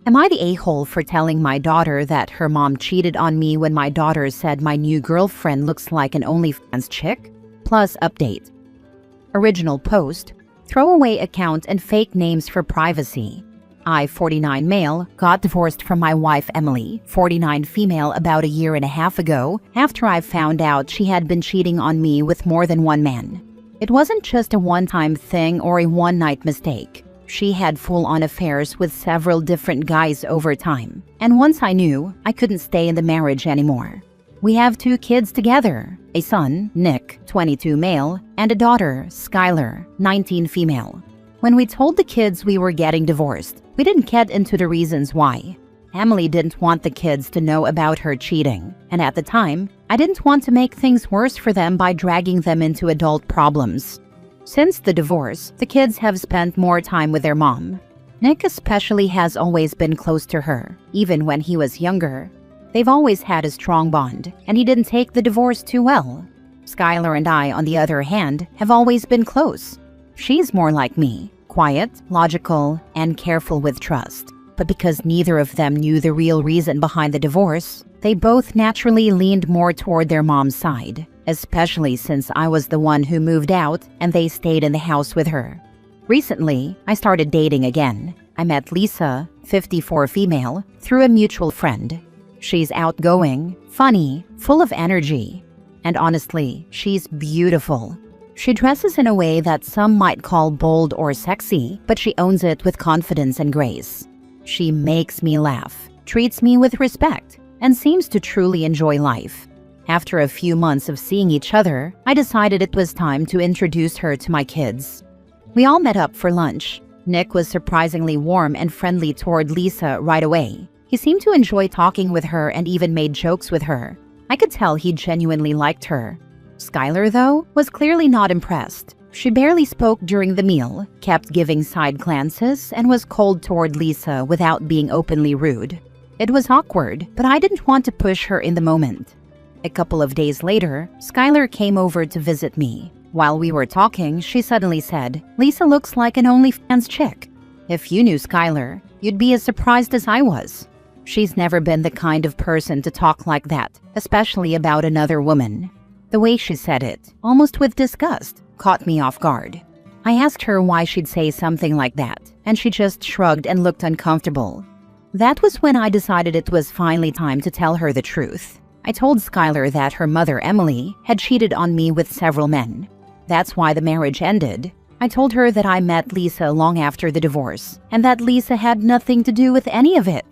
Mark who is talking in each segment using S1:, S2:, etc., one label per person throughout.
S1: Am I the a-hole for telling my daughter that her mom cheated on me when my daughter said my new girlfriend looks like an OnlyFans chick? Plus update. Original post. Throwaway account and fake names for privacy. I, 49 male, got divorced from my wife Emily, 49 female, about a year and a half ago after I found out she had been cheating on me with more than one man. It wasn't just a one-time thing or a one-night mistake. She had full-on affairs with several different guys over time. And once I knew, I couldn't stay in the marriage anymore. We have 2 kids together, a son, Nick, 22 male, and a daughter, Skylar, 19 female. When we told the kids we were getting divorced, we didn't get into the reasons why. Emily didn't want the kids to know about her cheating, and at the time, I didn't want to make things worse for them by dragging them into adult problems. Since the divorce, the kids have spent more time with their mom. Nick especially has always been close to her, even when he was younger. They've always had a strong bond, and he didn't take the divorce too well. Skylar and I, on the other hand, have always been close. She's more like me, quiet, logical, and careful with trust. But because neither of them knew the real reason behind the divorce, they both naturally leaned more toward their mom's side, especially since I was the one who moved out and they stayed in the house with her. Recently, I started dating again. I met Lisa, 54 female, through a mutual friend. She's outgoing, funny, full of energy, and honestly, she's beautiful. She dresses in a way that some might call bold or sexy, but she owns it with confidence and grace. She makes me laugh, treats me with respect, and seems to truly enjoy life. After a few months of seeing each other, I decided it was time to introduce her to my kids. We all met up for lunch. Nick was surprisingly warm and friendly toward Lisa right away. He seemed to enjoy talking with her and even made jokes with her. I could tell he genuinely liked her. Skylar, though, was clearly not impressed. She barely spoke during the meal, kept giving side glances, and was cold toward Lisa without being openly rude. It was awkward, but I didn't want to push her in the moment. A couple of days later, Skylar came over to visit me. While we were talking, she suddenly said, "Lisa looks like an OnlyFans chick." If you knew Skylar, you'd be as surprised as I was. She's never been the kind of person to talk like that, especially about another woman. The way she said it, almost with disgust, caught me off guard. I asked her why she'd say something like that, and she just shrugged and looked uncomfortable. That was when I decided it was finally time to tell her the truth. I told Skylar that her mother, Emily, had cheated on me with several men. That's why the marriage ended. I told her that I met Lisa long after the divorce, and that Lisa had nothing to do with any of it.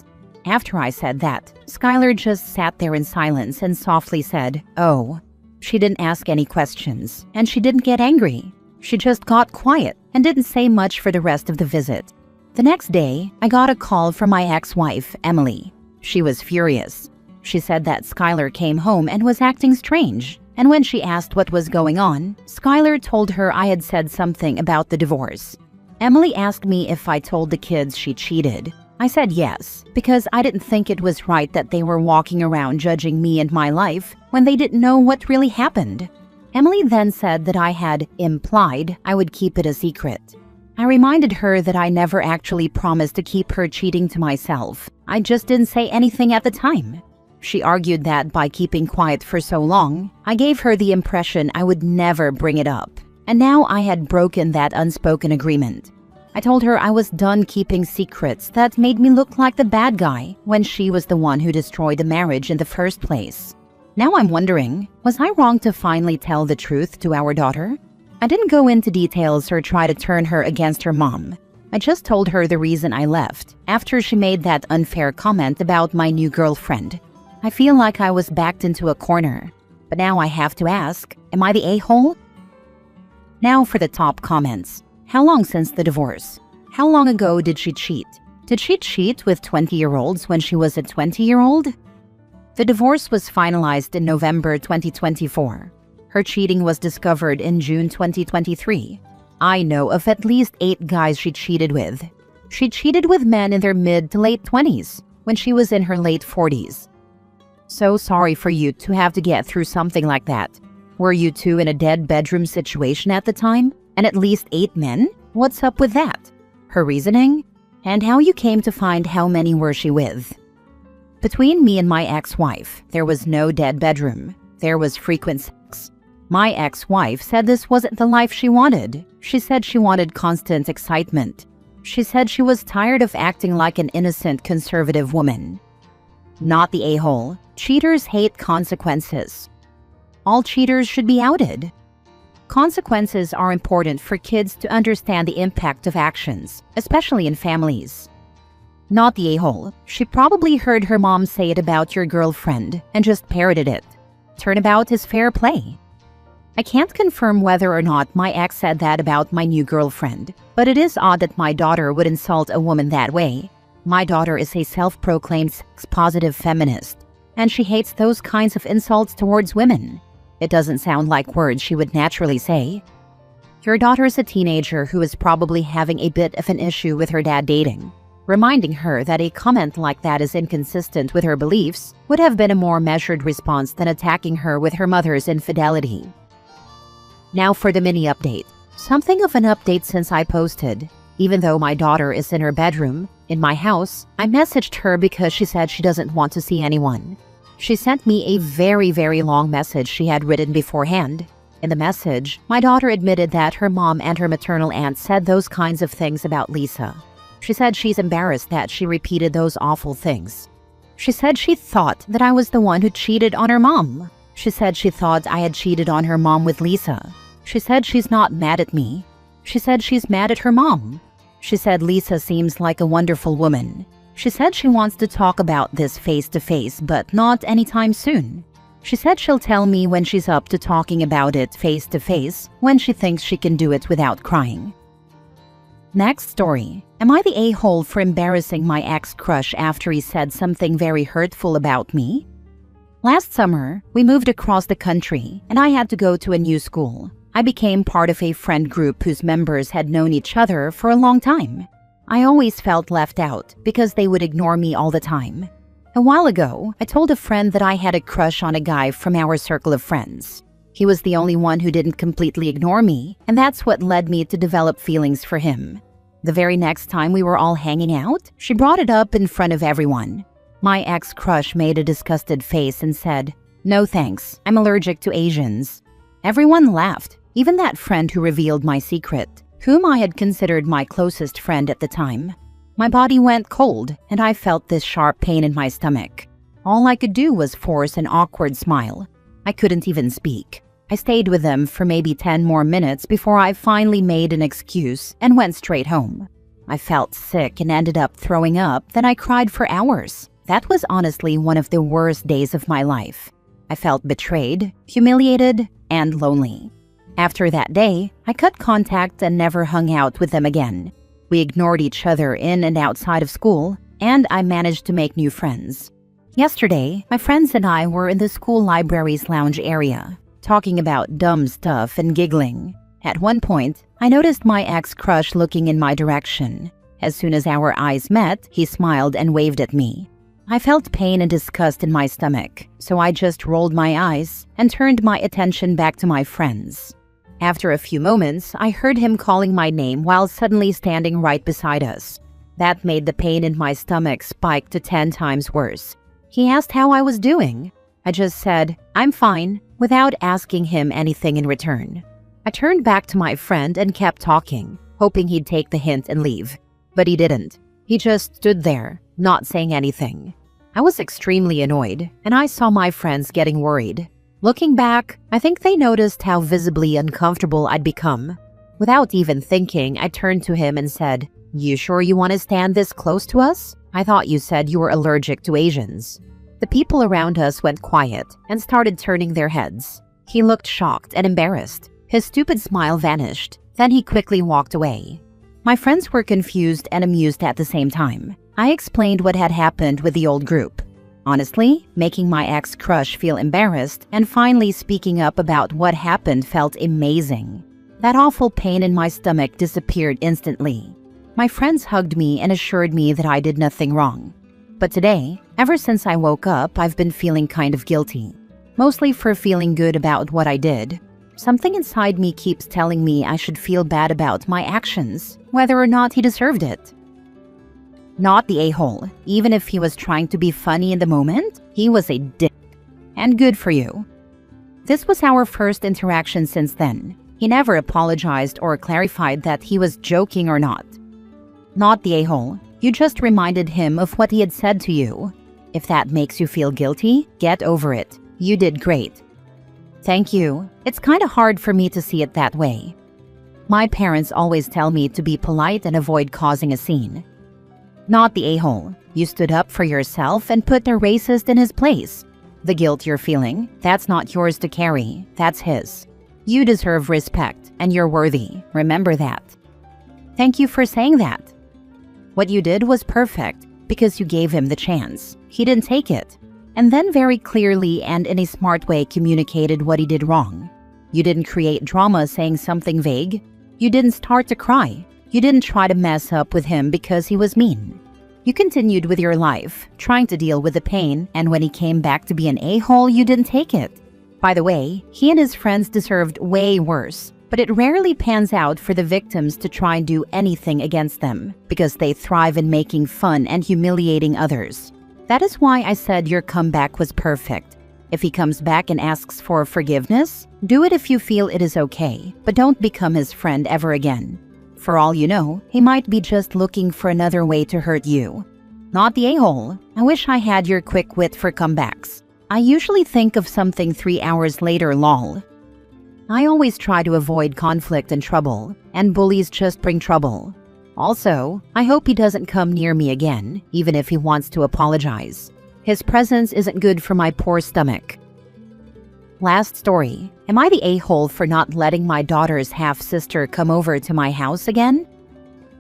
S1: After I said that, Skylar just sat there in silence and softly said, "Oh." She didn't ask any questions, and she didn't get angry. She just got quiet and didn't say much for the rest of the visit. The next day, I got a call from my ex-wife, Emily. She was furious. She said that Skylar came home and was acting strange, and when she asked what was going on, Skylar told her I had said something about the divorce. Emily asked me if I told the kids she cheated. I said yes, because I didn't think it was right that they were walking around judging me and my life when they didn't know what really happened. Emily then said that I had implied I would keep it a secret. I reminded her that I never actually promised to keep her cheating to myself. I just didn't say anything at the time. She argued that by keeping quiet for so long, I gave her the impression I would never bring it up. And now I had broken that unspoken agreement. I told her I was done keeping secrets that made me look like the bad guy when she was the one who destroyed the marriage in the first place. Now I'm wondering, was I wrong to finally tell the truth to our daughter? I didn't go into details or try to turn her against her mom. I just told her the reason I left after she made that unfair comment about my new girlfriend. I feel like I was backed into a corner. But now I have to ask, am I the a-hole? Now for the top comments. How long since the divorce? How long ago did she cheat? Did she cheat with 20-year-olds when she was a 20-year-old? The divorce was finalized in November 2024. Her cheating was discovered in June 2023. I know of at least 8 guys she cheated with. She cheated with men in their mid to late 20s when she was in her late 40s. So sorry for you to have to get through something like that. Were you two in a dead bedroom situation at the time? And at least 8 men? What's up with that? Her reasoning? and how you came to find how many were she with. Between me and my ex-wife, there was no dead bedroom. There was frequent sex. My ex-wife said this wasn't the life she wanted. She said she wanted constant excitement. She said she was tired of acting like an innocent conservative woman. Not the a-hole. Cheaters hate consequences. All cheaters should be outed. Consequences are important for kids to understand the impact of actions, especially in families. Not the a-hole. She probably heard her mom say it about your girlfriend and just parroted it. Turnabout is fair play. I can't confirm whether or not my ex said that about my new girlfriend, but it is odd that my daughter would insult a woman that way. My daughter is a self-proclaimed sex-positive feminist, and she hates those kinds of insults towards women. It doesn't sound like words she would naturally say. Your daughter is a teenager who is probably having a bit of an issue with her dad dating. Reminding her that a comment like that is inconsistent with her beliefs would have been a more measured response than attacking her with her mother's infidelity. Now for the mini update. Something of an update since I posted. Even though my daughter is in her bedroom, in my house, I messaged her because she said she doesn't want to see anyone. She sent me a very long message she had written beforehand. In the message, my daughter admitted that her mom and her maternal aunt said those kinds of things about Lisa. She said she's embarrassed that she repeated those awful things. She said she thought that I was the one who cheated on her mom. She said she thought I had cheated on her mom with Lisa. She said she's not mad at me. She said she's mad at her mom. She said Lisa seems like a wonderful woman. She said she wants to talk about this face-to-face, but not anytime soon. She said she'll tell me when she's up to talking about it face-to-face, when she thinks she can do it without crying. Next story. Am I the a-hole for embarrassing my ex-crush after he said something very hurtful about me? Last summer, we moved across the country, and I had to go to a new school. I became part of a friend group whose members had known each other for a long time. I always felt left out because they would ignore me all the time. A while ago, I told a friend that I had a crush on a guy from our circle of friends. He was the only one who didn't completely ignore me, and that's what led me to develop feelings for him. The very next time we were all hanging out, she brought it up in front of everyone. My ex-crush made a disgusted face and said, "No thanks, I'm allergic to Asians." Everyone laughed, even that friend who revealed my secret, whom I had considered my closest friend at the time. My body went cold, and I felt this sharp pain in my stomach. All I could do was force an awkward smile. I couldn't even speak. I stayed with them for maybe 10 more minutes before I finally made an excuse and went straight home. I felt sick and ended up throwing up, then I cried for hours. That was honestly one of the worst days of my life. I felt betrayed, humiliated, and lonely. After that day, I cut contact and never hung out with them again. We ignored each other in and outside of school, and I managed to make new friends. Yesterday, my friends and I were in the school library's lounge area, talking about dumb stuff and giggling. At one point, I noticed my ex-crush looking in my direction. As soon as our eyes met, he smiled and waved at me. I felt pain and disgust in my stomach, so I just rolled my eyes and turned my attention back to my friends. After a few moments, I heard him calling my name while suddenly standing right beside us. That made the pain in my stomach spike to 10 times worse. He asked how I was doing. I just said, "I'm fine," without asking him anything in return. I turned back to my friend and kept talking, hoping he'd take the hint and leave. But he didn't. He just stood there, not saying anything. I was extremely annoyed, and I saw my friends getting worried. Looking back, I think they noticed how visibly uncomfortable I'd become. Without even thinking, I turned to him and said, "You sure you want to stand this close to us? I thought you said you were allergic to Asians." The people around us went quiet and started turning their heads. He looked shocked and embarrassed. His stupid smile vanished. Then he quickly walked away. My friends were confused and amused at the same time. I explained what had happened with the old group. Honestly, making my ex-crush feel embarrassed and finally speaking up about what happened felt amazing. That awful pain in my stomach disappeared instantly. My friends hugged me and assured me that I did nothing wrong. But today, ever since I woke up, I've been feeling kind of guilty. Mostly for feeling good about what I did. Something inside me keeps telling me I should feel bad about my actions, whether or not he deserved it. Not the a-hole. Even if he was trying to be funny in the moment, he was a dick. And good for you. This was our first interaction since then. He never apologized or clarified that he was joking or not. Not the a-hole. You just reminded him of what he had said to you. If that makes you feel guilty, get over it. You did great. Thank you. It's kinda hard for me to see it that way. My parents always tell me to be polite and avoid causing a scene. Not the a-hole. You stood up for yourself and put the racist in his place. The guilt you're feeling, that's not yours to carry, that's his. You deserve respect, and you're worthy. Remember that. Thank you for saying that. What you did was perfect, because you gave him the chance. He didn't take it. And then very clearly and in a smart way communicated what he did wrong. You didn't create drama saying something vague. You didn't start to cry. You didn't try to mess up with him because he was mean. You continued with your life, trying to deal with the pain, and when he came back to be an a-hole, you didn't take it. By the way, he and his friends deserved way worse, but it rarely pans out for the victims to try and do anything against them, because they thrive in making fun and humiliating others. That is why I said your comeback was perfect. If he comes back and asks for forgiveness, do it if you feel it is okay, but don't become his friend ever again. For all you know, he might be just looking for another way to hurt you. Not the a-hole. I wish I had your quick wit for comebacks. I usually think of something 3 hours later, lol. I always try to avoid conflict and trouble, and bullies just bring trouble. Also, I hope he doesn't come near me again, even if he wants to apologize. His presence isn't good for my poor stomach. Last story. Am I the a-hole for not letting my daughter's half-sister come over to my house again?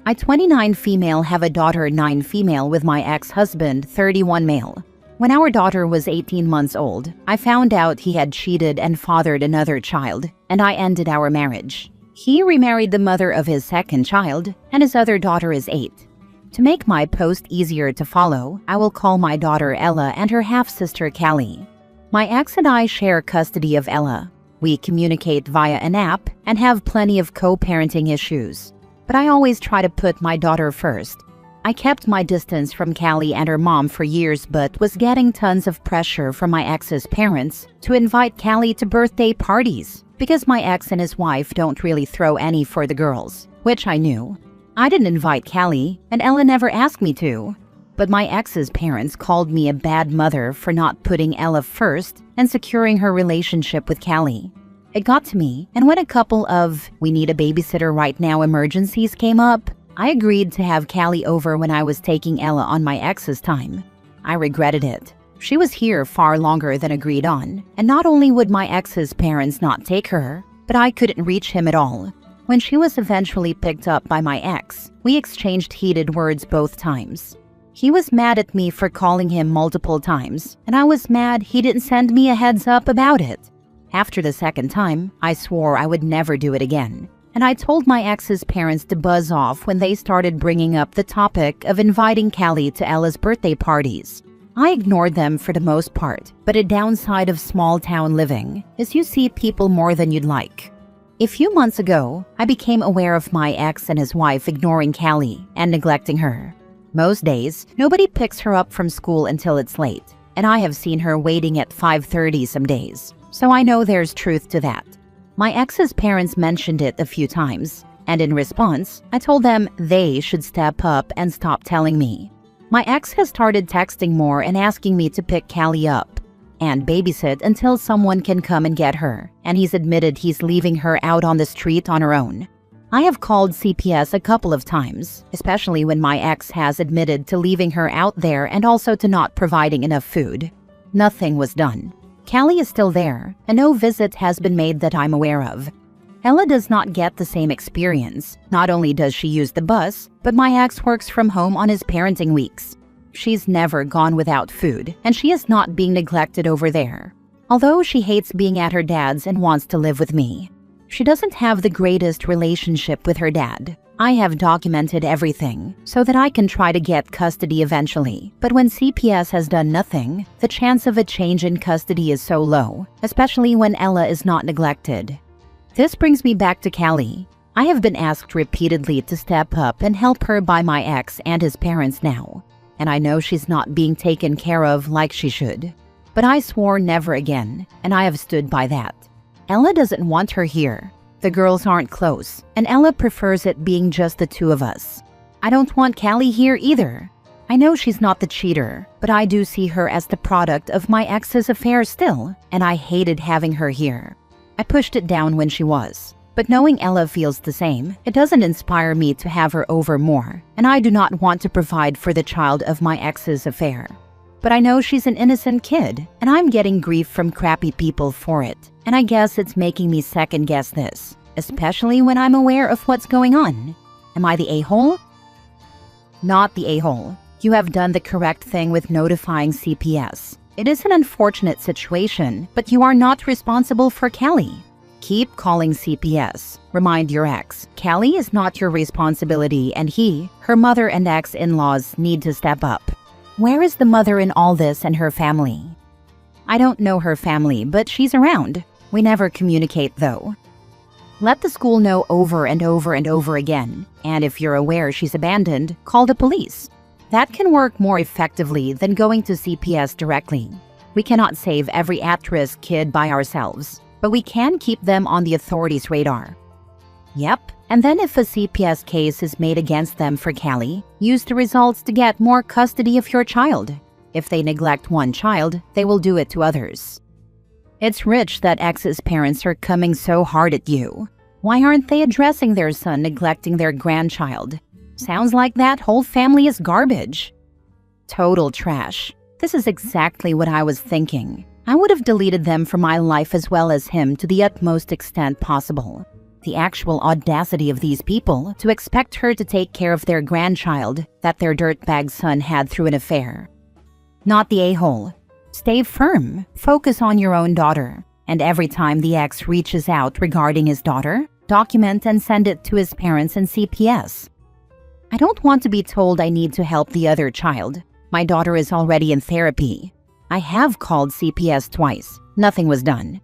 S1: I, 29 female, have a daughter, 9 female, with my ex-husband, 31 male. When our daughter was 18 months old, I found out he had cheated and fathered another child, and I ended our marriage. He remarried the mother of his second child, and his other daughter is 8. To make my post easier to follow, I will call my daughter Ella and her half-sister Callie. My ex and I share custody of Ella. We communicate via an app and have plenty of co-parenting issues. But I always try to put my daughter first. I kept my distance from Callie and her mom for years but was getting tons of pressure from my ex's parents to invite Callie to birthday parties because my ex and his wife don't really throw any for the girls, which I knew. I didn't invite Callie, and Ella never asked me to. But my ex's parents called me a bad mother for not putting Ella first and securing her relationship with Callie. It got to me, and when a couple of "we need a babysitter right now" emergencies came up, I agreed to have Callie over when I was taking Ella on my ex's time. I regretted it. She was here far longer than agreed on, and not only would my ex's parents not take her, but I couldn't reach him at all. When she was eventually picked up by my ex, we exchanged heated words both times. He was mad at me for calling him multiple times, and I was mad he didn't send me a heads up about it. After the second time, I swore I would never do it again, and I told my ex's parents to buzz off when they started bringing up the topic of inviting Callie to Ella's birthday parties. I ignored them for the most part, but a downside of small-town living is you see people more than you'd like. A few months ago, I became aware of my ex and his wife ignoring Callie and neglecting her. Most days, nobody picks her up from school until it's late, and I have seen her waiting at 5:30 some days, so I know there's truth to that. My ex's parents mentioned it a few times, and in response, I told them they should step up and stop telling me. My ex has started texting more and asking me to pick Callie up and babysit until someone can come and get her, and he's admitted he's leaving her out on the street on her own. I have called CPS a couple of times, especially when my ex has admitted to leaving her out there and also to not providing enough food. Nothing was done. Callie is still there, and no visit has been made that I'm aware of. Ella does not get the same experience. Not only does she use the bus, but my ex works from home on his parenting weeks. She's never gone without food, and she is not being neglected over there. Although she hates being at her dad's and wants to live with me. She doesn't have the greatest relationship with her dad. I have documented everything so that I can try to get custody eventually. But when CPS has done nothing, the chance of a change in custody is so low, especially when Ella is not neglected. This brings me back to Callie. I have been asked repeatedly to step up and help her by my ex and his parents now, and I know she's not being taken care of like she should. But I swore never again, and I have stood by that. Ella doesn't want her here. The girls aren't close, and Ella prefers it being just the two of us. I don't want Callie here either. I know she's not the cheater, but I do see her as the product of my ex's affair still, and I hated having her here. I pushed it down when she was. But knowing Ella feels the same, it doesn't inspire me to have her over more, and I do not want to provide for the child of my ex's affair. But I know she's an innocent kid, and I'm getting grief from crappy people for it, and I guess it's making me second-guess this, especially when I'm aware of what's going on. Am I the a-hole? Not the a-hole. You have done the correct thing with notifying CPS. It is an unfortunate situation, but you are not responsible for Callie. Keep calling CPS. Remind your ex, Callie is not your responsibility, and he, her mother and ex-in-laws need to step up. Where is the mother in all this and her family? I don't know her family, but she's around. We never communicate though. Let the school know over and over and over again, and if you're aware she's abandoned, call the police. That can work more effectively than going to CPS directly. We cannot save every at-risk kid by ourselves, but we can keep them on the authorities' radar. Yep, and then if a CPS case is made against them for Callie, use the results to get more custody of your child. If they neglect one child, they will do it to others. It's rich that ex's parents are coming so hard at you. Why aren't they addressing their son neglecting their grandchild? Sounds like that whole family is garbage. Total trash. This is exactly what I was thinking. I would have deleted them from my life as well as him to the utmost extent possible. The actual audacity of these people to expect her to take care of their grandchild that their dirtbag son had through an affair. Not the a-hole. Stay firm, focus on your own daughter, and every time the ex reaches out regarding his daughter, document and send it to his parents and CPS. I don't want to be told I need to help the other child. My daughter is already in therapy. I have called CPS twice. Nothing was done.